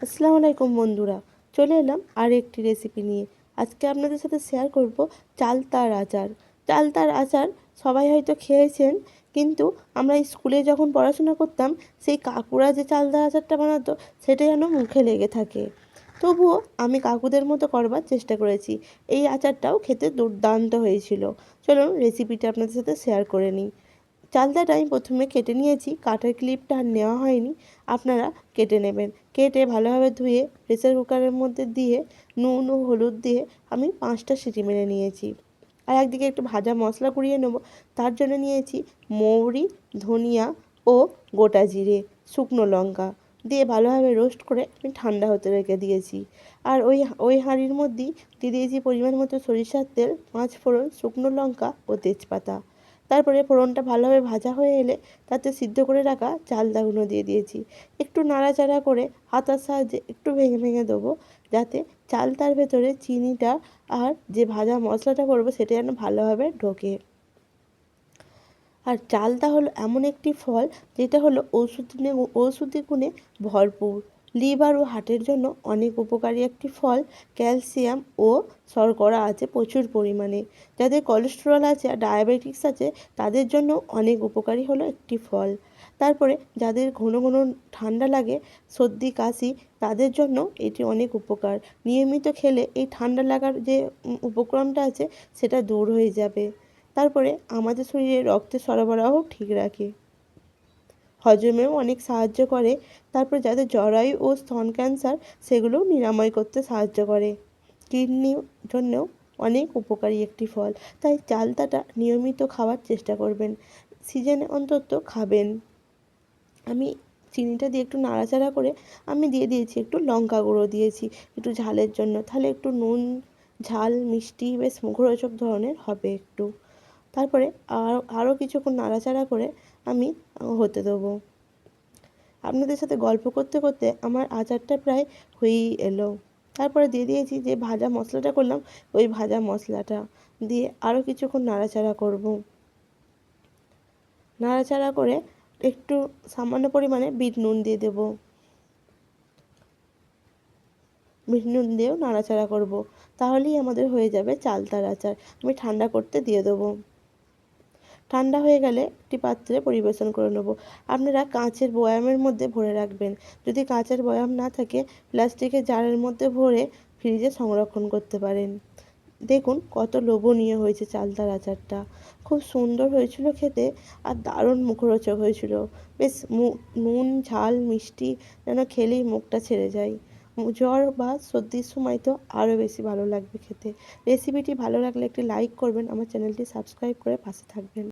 আসসালামু আলাইকুম বন্ধুরা, চলে এলাম আর একটি রেসিপি নিয়ে। আজকে আপনাদের সাথে শেয়ার করব চালতার আচার। চালতার আচার সবাই হয়তো খেয়েছেন, কিন্তু আমরা স্কুলে যখন পড়াশোনা করতাম সেই কাকুরা যে চালতার আচারটা বানাতো সেটা যেন মুখে লেগে থাকে। তবুও আমি কাকুদের মতো করবার চেষ্টা করেছি। এই আচারটাও খেতে দুর্দান্ত হয়েছিল। চলুন রেসিপিটা আপনাদের সাথে শেয়ার করে নিই। চালতাটা আমি প্রথমে কেটে নিয়েছি, কাটার ক্লিপটা আর নেওয়া হয়নি। আপনারা কেটে নেবেন। কেটে ভালোভাবে ধুয়ে প্রেসার কুকারের মধ্যে দিয়ে নুন ও হলুদ দিয়ে আমি 5টা সিটি মেরে নিয়েছি। আর একদিকে একটু ভাজা মশলা কুড়িয়ে নেব। তার জন্য নিয়েছি মৌরি, ধনিয়া ও গোটা জিরে, শুকনো লঙ্কা দিয়ে ভালোভাবে রোস্ট করে আমি ঠান্ডা হতে রেখে দিয়েছি। আর ওই হাঁড়ির মধ্যেই দিয়ে দিয়েছি পরিমাণ মতো সরিষার তেল, 5 ফোড়ন, শুকনো লঙ্কা ও তেজপাতা। তারপরে ফোড়নটা ভালোভাবে ভাজা হয়ে এলে তাতে সিদ্ধ করে রাখা চালতাগুলো দিয়ে দিয়েছি। একটু নাড়াচাড়া করে হাতার সাহায্যে একটু ভেঙে ভেঙে দেবো, যাতে চালতার ভেতরে চিনিটা আর যে ভাজা মশলাটা করবো সেটা যেন ভালোভাবে ঢোকে। আর চালতা হলো এমন একটি ফল যেটা হলো ঔষধি গুণে ভরপুর। লিভার ও হার্টের জন্য অনেক উপকারী একটি ফল। ক্যালসিয়াম ও শর্করা আছে প্রচুর পরিমাণে। যাদের কোলেস্টেরল আছে আর ডায়াবেটিস আছে তাদের জন্য অনেক উপকারী হলো একটি ফল। তারপরে যাদের ঘন ঘন ঠান্ডা লাগে, সর্দি কাশি, তাদের জন্য এটি অনেক উপকার। নিয়মিত খেলে এই ঠান্ডা লাগার যে উপক্রমটা আছে সেটা দূর হয়ে যাবে। তারপরে আমাদের শরীরে রক্তের সরবরাহ ঠিক রাখে, হজমেও অনেক সাহায্য করে। তারপর যাদের জরায়ু ও স্তন ক্যান্সার সেগুলোও নিরাময় করতে সাহায্য করে। কিডনির জন্যও অনেক উপকারী একটি ফল। তাই চালতাটা নিয়মিত খাওয়ার চেষ্টা করবেন, সিজনে অন্তত খাবেন। আমি চিনিটা দিয়ে একটু নাড়াচাড়া করে আমি দিয়ে দিয়েছি একটু লঙ্কা গুঁড়ো দিয়েছি একটু ঝালের জন্য, তাহলে একটু নুন ঝাল মিষ্টি বেশ মুখরোচক ধরনের হবে একটু। তারপরে আরও কিছুক্ষণ নাড়াচাড়া করে আমি হতে দেবো। আপনাদের সাথে গল্প করতে করতে আমার আচারটা প্রায় হয়েই এলো। তারপরে দিয়ে দিয়েছি যে ভাজা মশলাটা করলাম, ওই ভাজা মশলাটা দিয়ে আরও কিছুক্ষণ নাড়াচাড়া করব। নাড়াচাড়া করে একটু সামান্য পরিমাণে বিট নুন দিয়ে দেবো। বিট নুন দিয়েও নাড়াচাড়া করব। তাহলেই আমাদের হয়ে যাবে চালতার আচার। আমি ঠান্ডা করতে দিয়ে দেবো। ঠান্ডা হয়ে গেলে একটি পাত্রে পরিবেশন করে নেব। আপনারা কাঁচের বয়ামের মধ্যে ভরে রাখবেন। যদি কাঁচের বয়াম না থাকে প্লাস্টিকের জারের মধ্যে ভরে ফ্রিজে সংরক্ষণ করতে পারেন। দেখুন কত লোভনীয় হয়েছে চালতার আচারটা, খুব সুন্দর হয়েছিল খেতে আর দারুণ মুখরোচক হয়েছিল। বেশ নুন ঝাল মিষ্টি যেন খেলেই মুখটা ছেড়ে যায়। জ্বর বা সর্দির সময় তো আরও বেশি ভালো লাগবে খেতে। রেসিপিটি ভালো লাগলে একটি লাইক করবেন, আমার চ্যানেলটি সাবস্ক্রাইব করে পাশে থাকবেন।